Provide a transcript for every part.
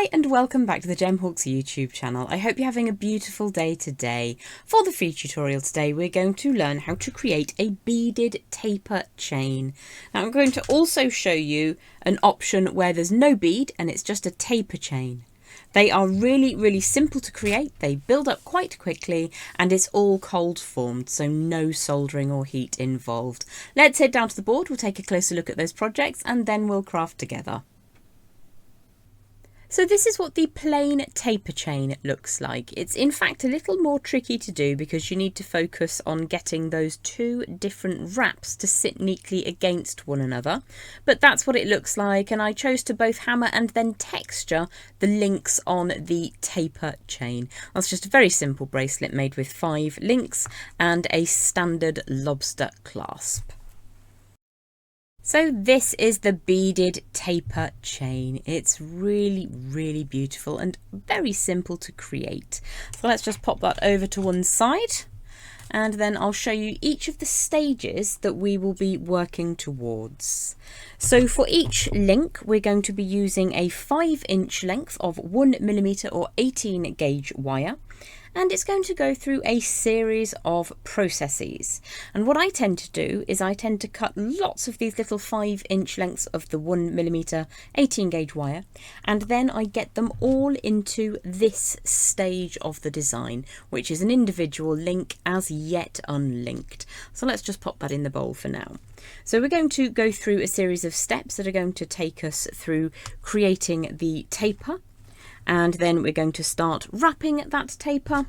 Hi and welcome back to the Gemhawks YouTube channel. I hope you're having a beautiful day today. For the free tutorial today, we're going to learn how to create a beaded taper chain. Now I'm going to also show you an option where there's no bead and it's just a taper chain. They are really simple to create. They build up quite quickly and it's all cold formed, so no soldering or heat involved. Let's head down to the board, we'll take a closer look at those projects and then we'll craft together. So this is what the plain taper chain looks like. It's in fact a little more tricky to do because you need to focus on getting those two different wraps to sit neatly against one another. But that's what it looks like, and I chose to both hammer and then texture the links on the taper chain. That's just a very simple bracelet made with 5 links and a standard lobster clasp. So this is the beaded taper chain. It's really beautiful and very simple to create. So let's just pop that over to one side and then I'll show you each of the stages that we will be working towards. So for each link we're going to be using a 5-inch length of 1mm or 18 gauge wire. And it's going to go through a series of processes. And what I tend to do is I tend to cut lots of these little 5-inch lengths of the 1mm 18 gauge wire, and then I get them all into this stage of the design, which is an individual link as yet unlinked. So let's just pop that in the bowl for now. So we're going to go through a series of steps that are going to take us through creating the taper. And then we're going to start wrapping that taper.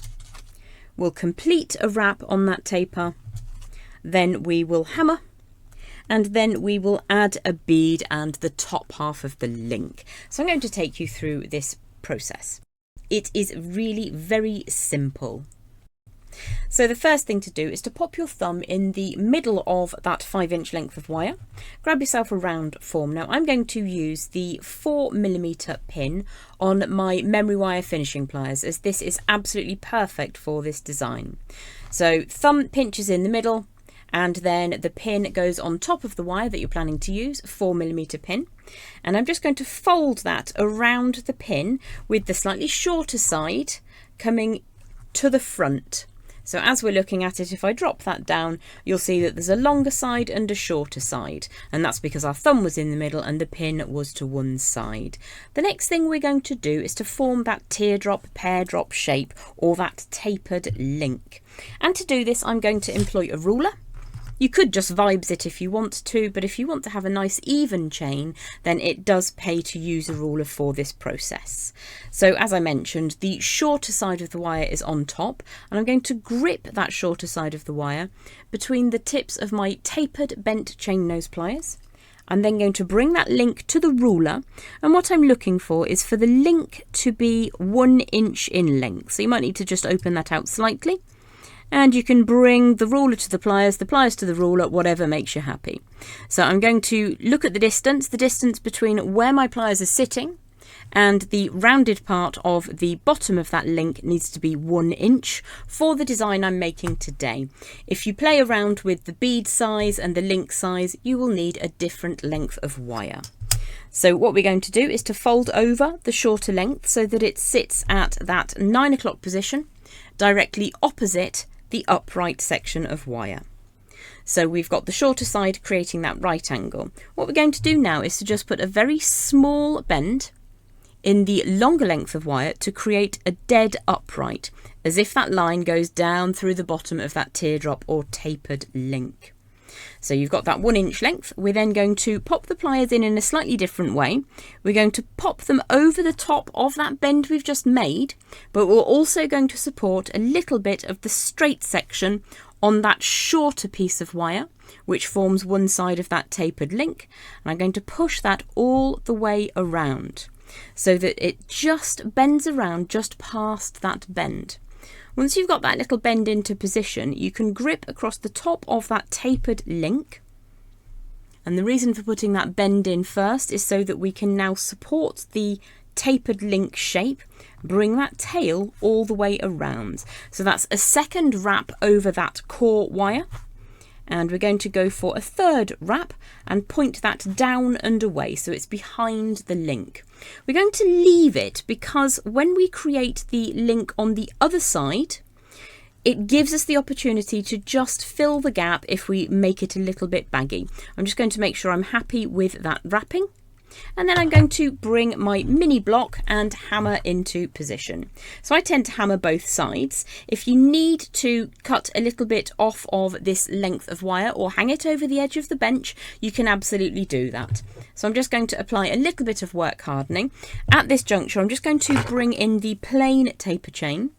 We'll complete a wrap on that taper. Then we will hammer. And then we will add a bead and the top half of the link. So I'm going to take you through this process. It is really very simple. So the first thing to do is to pop your thumb in the middle of that 5-inch length of wire. Grab yourself a round form. Now I'm going to use the 4mm pin on my memory wire finishing pliers, as this is absolutely perfect for this design. So thumb pinches in the middle and then the pin goes on top of the wire that you're planning to use, 4mm pin. And I'm just going to fold that around the pin with the slightly shorter side coming to the front. So as we're looking at it, if I drop that down, you'll see that there's a longer side and a shorter side. And that's because our thumb was in the middle and the pin was to one side. The next thing we're going to do is to form that teardrop, pear drop shape, or that tapered link. And to do this, I'm going to employ a ruler. You could just vibes it if you want to, but if you want to have a nice even chain, then it does pay to use a ruler for this process. So as I mentioned, the shorter side of the wire is on top, and I'm going to grip that shorter side of the wire between the tips of my tapered bent chain nose pliers. I'm then going to bring that link to the ruler, and what I'm looking for is for the link to be 1 inch in length. So you might need to just open that out slightly. And you can bring the ruler to the pliers to the ruler, whatever makes you happy. So I'm going to look at the distance between where my pliers are sitting and the rounded part of the bottom of that link needs to be 1 inch for the design I'm making today. If you play around with the bead size and the link size, you will need a different length of wire. So what we're going to do is to fold over the shorter length so that it sits at that 9 o'clock position, directly opposite the upright section of wire. So we've got the shorter side creating that right angle. What we're going to do now is to just put a very small bend in the longer length of wire to create a dead upright, as if that line goes down through the bottom of that teardrop or tapered link. So you've got that 1 inch length. We're then going to pop the pliers in a slightly different way. We're going to pop them over the top of that bend we've just made, but we're also going to support a little bit of the straight section on that shorter piece of wire, which forms one side of that tapered link. And I'm going to push that all the way around so that it just bends around just past that bend. Once you've got that little bend into position, you can grip across the top of that tapered link. And the reason for putting that bend in first is so that we can now support the tapered link shape, bring that tail all the way around. So that's a second wrap over that core wire. And we're going to go for a third wrap and point that down and away so it's behind the link. We're going to leave it because when we create the link on the other side, it gives us the opportunity to just fill the gap if we make it a little bit baggy. I'm just going to make sure I'm happy with that wrapping. And then I'm going to bring my mini block and hammer into position. So I tend to hammer both sides. If you need to cut a little bit off of this length of wire or hang it over the edge of the bench, you can absolutely do that. So I'm just going to apply a little bit of work hardening. At this juncture, I'm just going to bring in the plain taper chain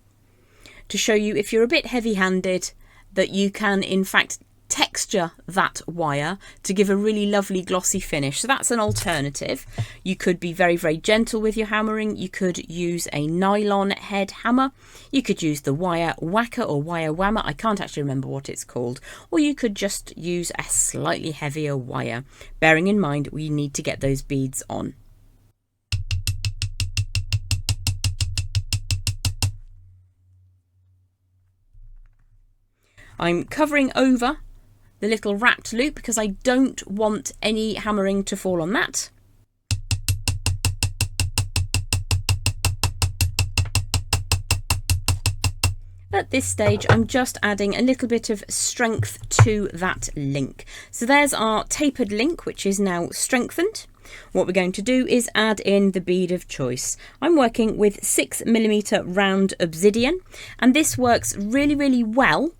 to show you, if you're a bit heavy-handed, that you can in fact texture that wire to give a really lovely glossy finish. So that's an alternative. You could be very, very gentle with your hammering. You could use a nylon head hammer. You could use the wire whacker or wire whammer. I can't actually remember what it's called. Or you could just use a slightly heavier wire, bearing in mind we need to get those beads on. I'm covering over the little wrapped loop because I don't want any hammering to fall on that. At this stage, I'm just adding a little bit of strength to that link. So there's our tapered link, which is now strengthened. What we're going to do is add in the bead of choice. I'm working with 6mm round obsidian, and this works really, really well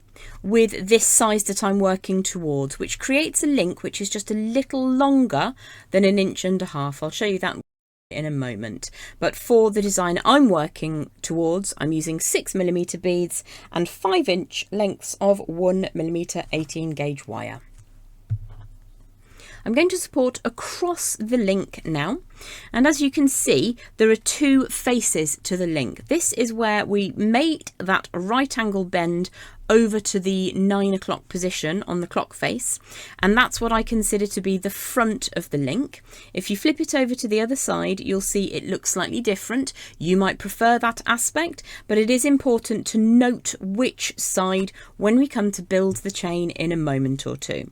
with this size that I'm working towards, which creates a link which is just a little longer than 1.5 inches. I'll show you that in a moment. But for the design I'm working towards, I'm using 6mm beads and 5-inch lengths of 1mm 18 gauge wire. I'm going to support across the link now, and as you can see, there are 2 faces to the link. This is where we made that right angle bend over to the 9 o'clock position on the clock face, and that's what I consider to be the front of the link. If you flip it over to the other side, you'll see it looks slightly different. You might prefer that aspect, but it is important to note which side when we come to build the chain in a moment or two.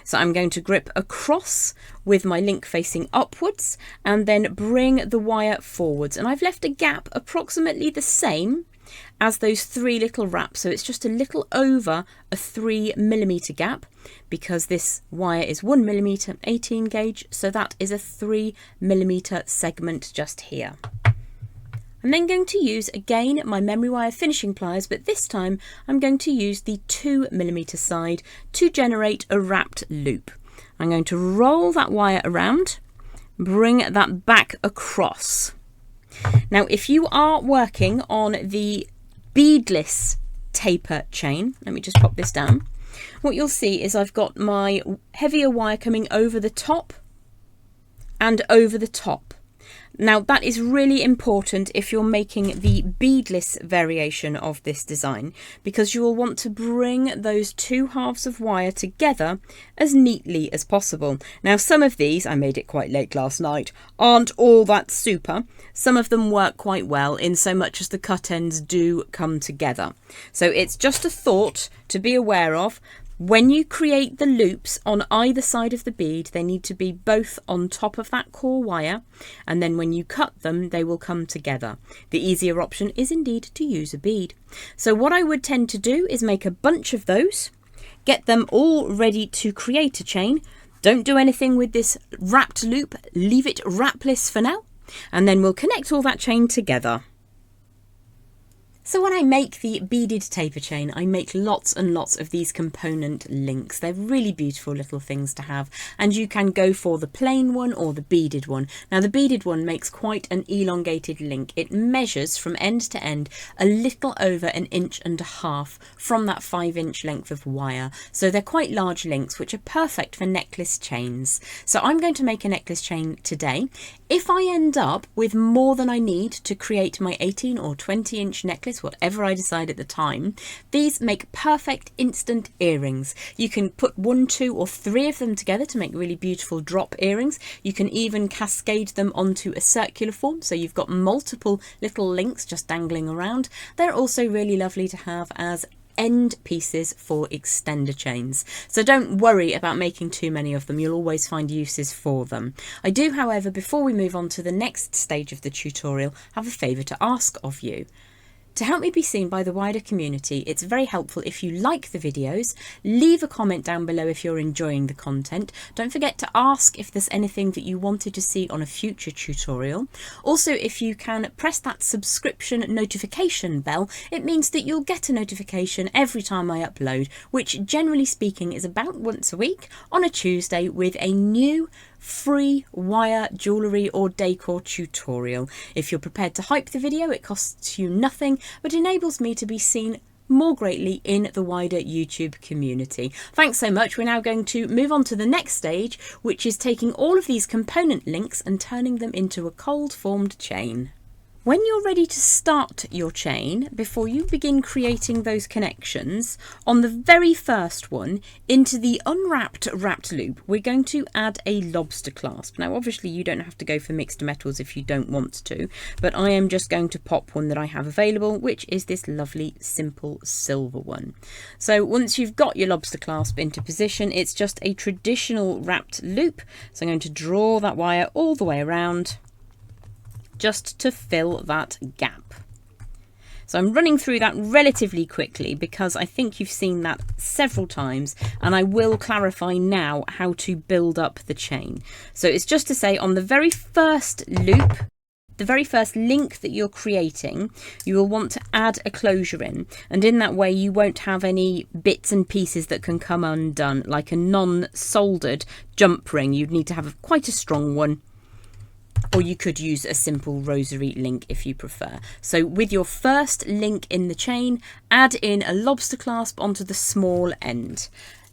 So I'm going to grip across with my link facing upwards and then bring the wire forwards. And I've left a gap approximately the same as those 3 little wraps. So it's just a little over a 3mm gap because this wire is 1mm 18 gauge. So that is a 3mm segment just here. I'm then going to use again my memory wire finishing pliers, but this time I'm going to use the 2mm side to generate a wrapped loop. I'm going to roll that wire around, bring that back across. Now, if you are working on the beadless taper chain, let me just pop this down. What you'll see is I've got my heavier wire coming over the top and over the top. Now that is really important if you're making the beadless variation of this design, because you will want to bring those 2 halves of wire together as neatly as possible. Now some of these, I made it quite late last night, aren't all that super. Some of them work quite well in so much as the cut ends do come together. So it's just a thought to be aware of. When you create the loops on either side of the bead, they need to be both on top of that core wire, and then when you cut them, they will come together. The easier option is indeed to use a bead. So what I would tend to do is make a bunch of those, get them all ready to create a chain. Don't do anything with this wrapped loop, leave it wrapless for now, and then we'll connect all that chain together. So when I make the beaded taper chain, I make lots and lots of these component links. They're really beautiful little things to have, and you can go for the plain one or the beaded one. Now the beaded one makes quite an elongated link. It measures from end to end a little over 1.5 inches from that 5-inch length of wire. So they're quite large links, which are perfect for necklace chains. So I'm going to make a necklace chain today. If I end up with more than I need to create my 18 or 20-inch necklace, whatever I decide at the time, these make perfect instant earrings. You can put 1, 2 or 3 of them together to make really beautiful drop earrings. You can even cascade them onto a circular form, so you've got multiple little links just dangling around. They're also really lovely to have as end pieces for extender chains. So don't worry about making too many of them, you'll always find uses for them. I do, however, before we move on to the next stage of the tutorial, have a favour to ask of you. To help me be seen by the wider community, it's very helpful if you like the videos, leave a comment down below if you're enjoying the content. Don't forget to ask if there's anything that you wanted to see on a future tutorial. Also, if you can press that subscription notification bell, it means that you'll get a notification every time I upload, which generally speaking is about once a week on a Tuesday with a new free wire, jewellery or decor tutorial. If you're prepared to hype the video, it costs you nothing but enables me to be seen more greatly in the wider YouTube community. Thanks so much. We're now going to move on to the next stage, which is taking all of these component links and turning them into a cold formed chain. When you're ready to start your chain, before you begin creating those connections, on the very first one, into the unwrapped wrapped loop, we're going to add a lobster clasp. Now, obviously, you don't have to go for mixed metals if you don't want to, but I am just going to pop one that I have available, which is this lovely, simple silver one. So once you've got your lobster clasp into position, it's just a traditional wrapped loop. So I'm going to draw that wire all the way around, just to fill that gap. So I'm running through that relatively quickly because I think you've seen that several times, and I will clarify now how to build up the chain. So it's just to say, on the very first loop, the very first link that you're creating, you will want to add a closure in, and in that way you won't have any bits and pieces that can come undone, like a non-soldered jump ring. You'd need to have quite a strong one, or you could use a simple rosary link if you prefer. So with your first link in the chain, add in a lobster clasp onto the small end.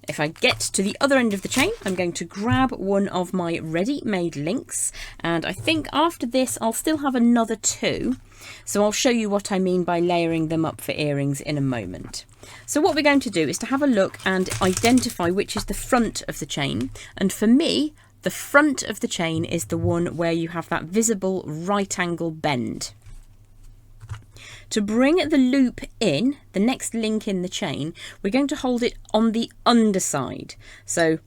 If I get to the other end of the chain, I'm going to grab one of my ready-made links, and I think after this I'll still have another two, so I'll show you what I mean by layering them up for earrings in a moment. So what we're going to do is to have a look and identify which is the front of the chain, and for me, the front of the chain is the one where you have that visible right angle bend. To bring the loop in, the next link in the chain, we're going to hold it on the underside. So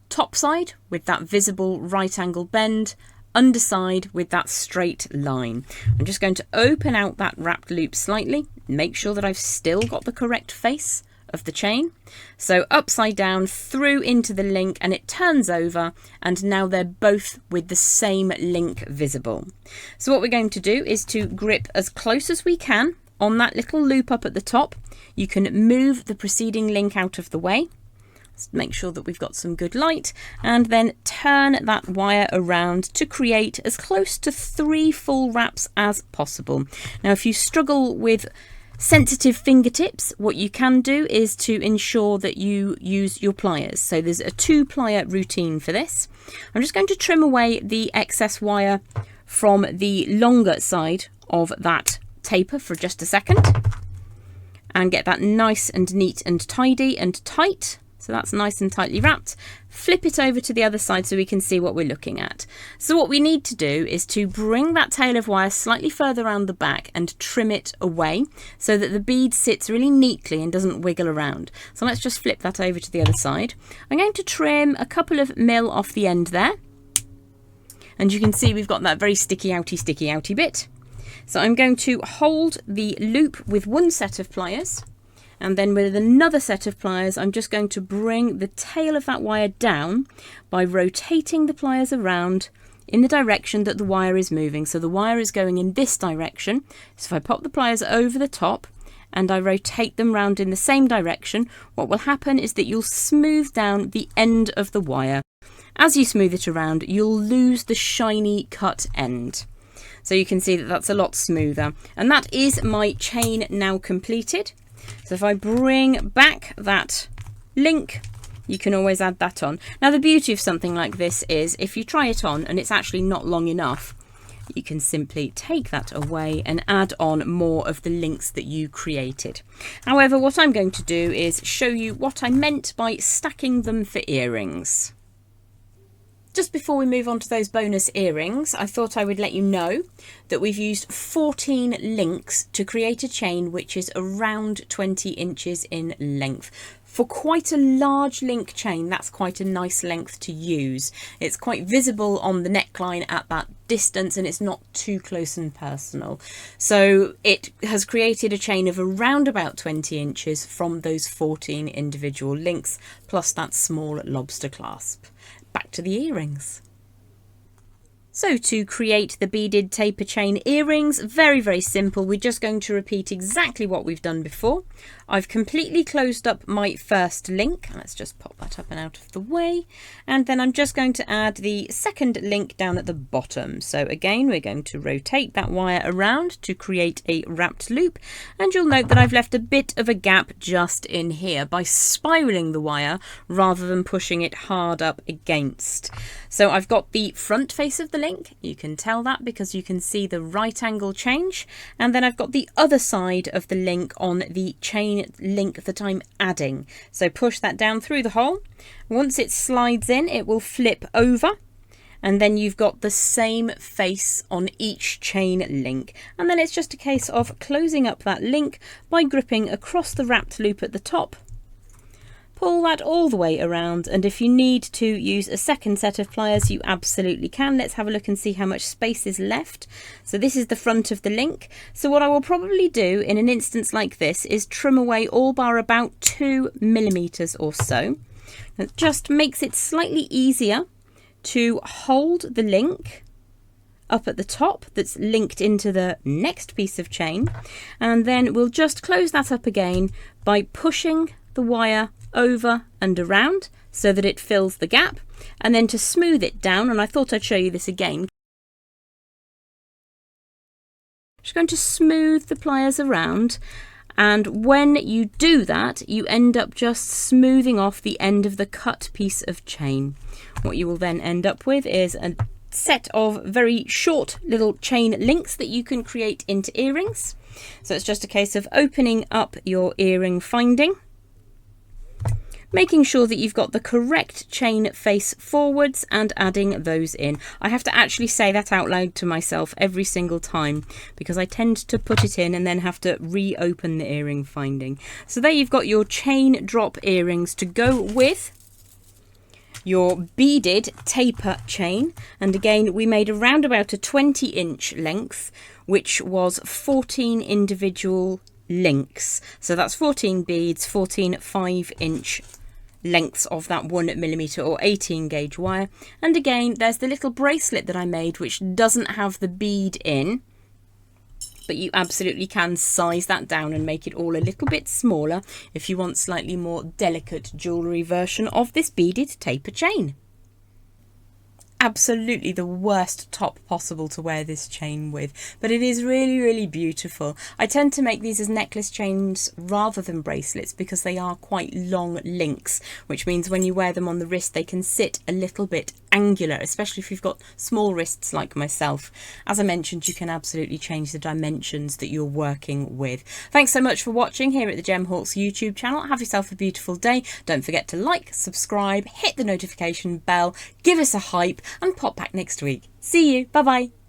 top side with that visible right angle bend, underside with that straight line. I'm just going to open out that wrapped loop slightly, make sure that I've still got the correct face of the chain. So upside down through into the link, and it turns over, and now they're both with the same link visible. So what we're going to do is to grip as close as we can on that little loop up at the top. You can move the preceding link out of the way. Let's make sure that we've got some good light, and then turn that wire around to create as close to 3 full wraps as possible. Now, if you struggle with sensitive fingertips, what you can do is to ensure that you use your pliers. So there's a 2-plier routine for this. I'm just going to trim away the excess wire from the longer side of that taper for just a second, and get that nice and neat and tidy and tight. So that's nice and tightly wrapped. Flip it over to the other side so we can see what we're looking at. So what we need to do is to bring that tail of wire slightly further around the back and trim it away so that the bead sits really neatly and doesn't wiggle around. So let's just flip that over to the other side. I'm going to trim a couple of mil off the end there. And you can see we've got that very sticky outy bit. So I'm going to hold the loop with one set of pliers, and then with another set of pliers, I'm just going to bring the tail of that wire down by rotating the pliers around in the direction that the wire is moving. So the wire is going in this direction. So if I pop the pliers over the top and I rotate them round in the same direction, what will happen is that you'll smooth down the end of the wire. As you smooth it around, you'll lose the shiny cut end. So you can see that that's a lot smoother. And that is my chain now completed. So if I bring back that link, you can always add that on. Now the beauty of something like this is if you try it on and it's actually not long enough, you can simply take that away and add on more of the links that you created. However, what I'm going to do is show you what I meant by stacking them for earrings. Just before we move on to those bonus earrings, I thought I would let you know that we've used 14 links to create a chain which is around 20 inches in length. For quite a large link chain, that's quite a nice length to use. It's quite visible on the neckline at that distance, and it's not too close and personal. So it has created a chain of around about 20 inches from those 14 individual links, plus that small lobster clasp. Back to the earrings. So to create the beaded taper chain earrings, very, very simple. We're just going to repeat exactly what we've done before. I've completely closed up my first link. Let's just pop that up and out of the way. And then I'm just going to add the second link down at the bottom. So again, we're going to rotate that wire around to create a wrapped loop. And you'll note that I've left a bit of a gap just in here by spiraling the wire rather than pushing it hard up against. So I've got the front face of the link. You can tell that because you can see the right angle change. And then I've got the other side of the link on the chain link that I'm adding. So push that down through the hole. Once it slides in, it will flip over. And then you've got the same face on each chain link. And then it's just a case of closing up that link by gripping across the wrapped loop at the top. Pull that all the way around, and if you need to use a second set of pliers, you absolutely can. Let's have a look and see how much space is left. So this is the front of the link. So what I will probably do in an instance like this is trim away all bar about 2 millimeters or so. It just makes it slightly easier to hold the link up at the top that's linked into the next piece of chain, and then we'll just close that up again by pushing the wire over and around so that it fills the gap, and then to smooth it down, and I thought I'd show you this again. Just going to smooth the pliers around, and when you do that you end up just smoothing off the end of the cut piece of chain. What you will then end up with is a set of very short little chain links that you can create into earrings. So it's just a case of opening up your earring finding, making sure that you've got the correct chain face forwards and adding those in. I have to actually say that out loud to myself every single time because I tend to put it in and then have to reopen the earring finding. So there you've got your chain drop earrings to go with your beaded taper chain. And again, we made around about a 20-inch length, which was 14 individual links. So that's 14 beads, 14 5-inch lengths of that 1 millimeter or 18 gauge wire. And again, there's the little bracelet that I made which doesn't have the bead in, but you absolutely can size that down and make it all a little bit smaller if you want slightly more delicate jewellery version of this beaded taper chain. Absolutely the worst top possible to wear this chain with, but it is really, really beautiful. I tend to make these as necklace chains rather than bracelets because they are quite long links, which means when you wear them on the wrist they can sit a little bit angular, especially if you've got small wrists like myself. As I mentioned, you can absolutely change the dimensions that you're working with. Thanks so much for watching here at the Gem Hawks YouTube channel. Have yourself a beautiful day. Don't forget to like, subscribe, hit the notification bell, give us a hype, and pop back next week. See you. Bye bye.